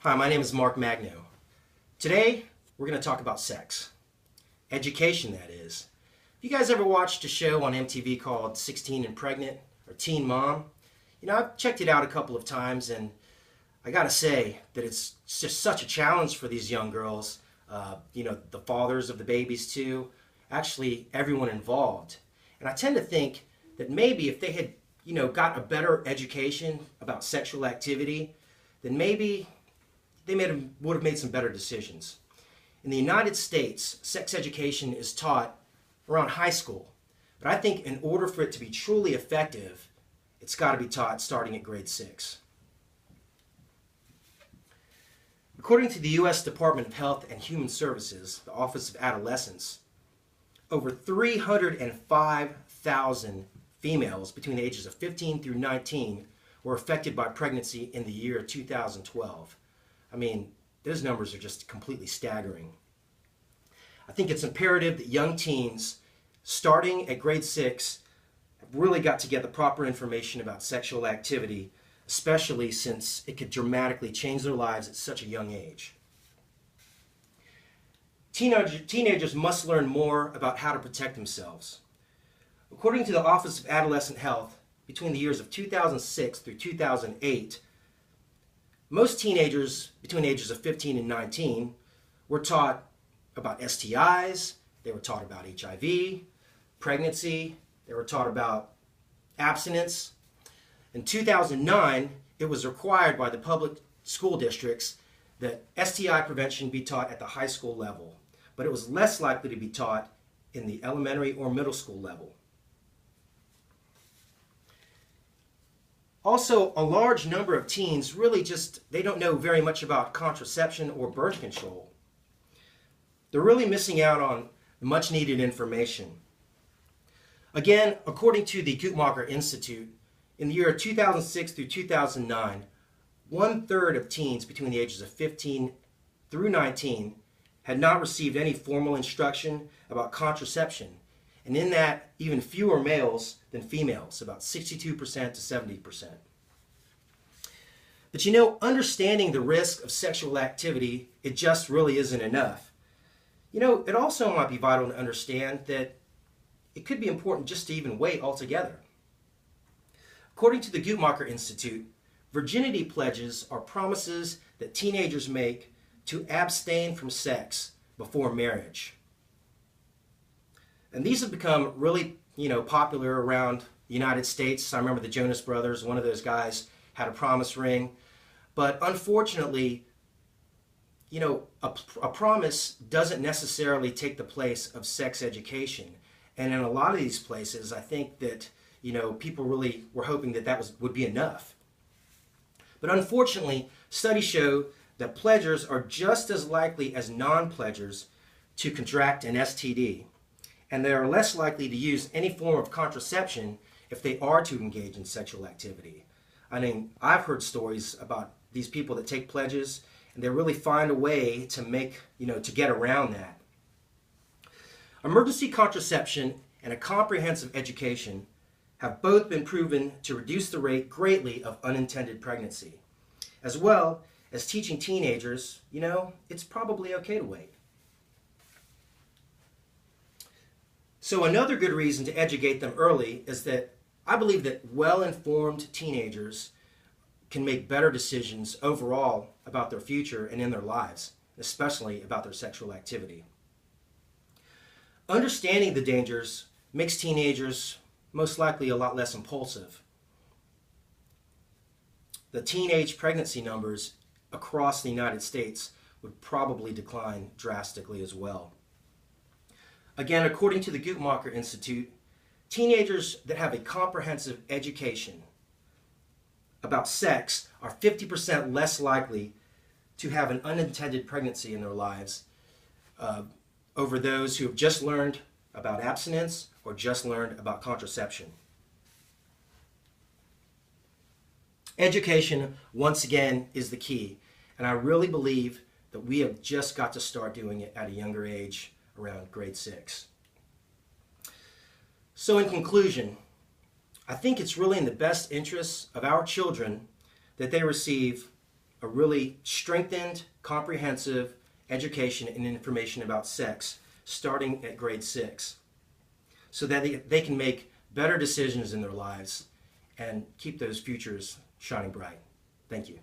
Hi, my name is Mark Magno. Today, we're going to talk about sex. Education, that is. Have you guys ever watched a show on MTV called 16 and Pregnant or Teen Mom? I've checked it out a couple of times, and I gotta say that it's just such a challenge for these young girls, the fathers of the babies too, actually everyone involved. And I tend to think that maybe if they had, got a better education about sexual activity, then maybe they would have made some better decisions. In the United States, sex education is taught around high school, but I think in order for it to be truly effective, it's got to be taught starting at grade 6. According to the U.S. Department of Health and Human Services, the Office of Adolescence, over 305,000 females between the ages of 15 through 19 were affected by pregnancy in the year 2012. I mean, those numbers are just completely staggering. I think it's imperative that young teens, starting at grade 6, have really got to get the proper information about sexual activity, especially since it could dramatically change their lives at such a young age. Teenagers must learn more about how to protect themselves. According to the Office of Adolescent Health, between the years of 2006 through 2008, most teenagers between the ages of 15 and 19 were taught about STIs, they were taught about HIV, pregnancy, they were taught about abstinence. In 2009, it was required by the public school districts that STI prevention be taught at the high school level, but it was less likely to be taught in the elementary or middle school level. Also, a large number of teens really they don't know very much about contraception or birth control. They're really missing out on much needed information. Again, according to the Guttmacher Institute, in the year 2006 through 2009, 1/3 of teens between the ages of 15 through 19 had not received any formal instruction about contraception, and in that, even fewer males than females, about 62% to 70%. But understanding the risk of sexual activity, it just really isn't enough. It also might be vital to understand that it could be important just to even wait altogether. According to the Guttmacher Institute, virginity pledges are promises that teenagers make to abstain from sex before marriage. And these have become really, popular around the United States. I remember the Jonas Brothers, one of those guys had a promise ring. But unfortunately, a promise doesn't necessarily take the place of sex education. And in a lot of these places, I think that, people really were hoping that would be enough. But unfortunately, studies show that pledgers are just as likely as non-pledgers to contract an STD. And they are less likely to use any form of contraception if they are to engage in sexual activity. I mean, I've heard stories about these people that take pledges, and they really find a way to to get around that. Emergency contraception and a comprehensive education have both been proven to reduce the rate greatly of unintended pregnancy, as well as teaching teenagers, it's probably okay to wait. So another good reason to educate them early is that I believe that well-informed teenagers can make better decisions overall about their future and in their lives, especially about their sexual activity. Understanding the dangers makes teenagers most likely a lot less impulsive. The teenage pregnancy numbers across the United States would probably decline drastically as well. Again, according to the Guttmacher Institute, teenagers that have a comprehensive education about sex are 50% less likely to have an unintended pregnancy in their lives over those who have just learned about abstinence or just learned about contraception. Education, once again, is the key, and I really believe that we have just got to start doing it at a younger age, around grade 6. So in conclusion, I think it's really in the best interests of our children that they receive a really strengthened, comprehensive education and information about sex starting at grade 6 so that they can make better decisions in their lives and keep those futures shining bright. Thank you.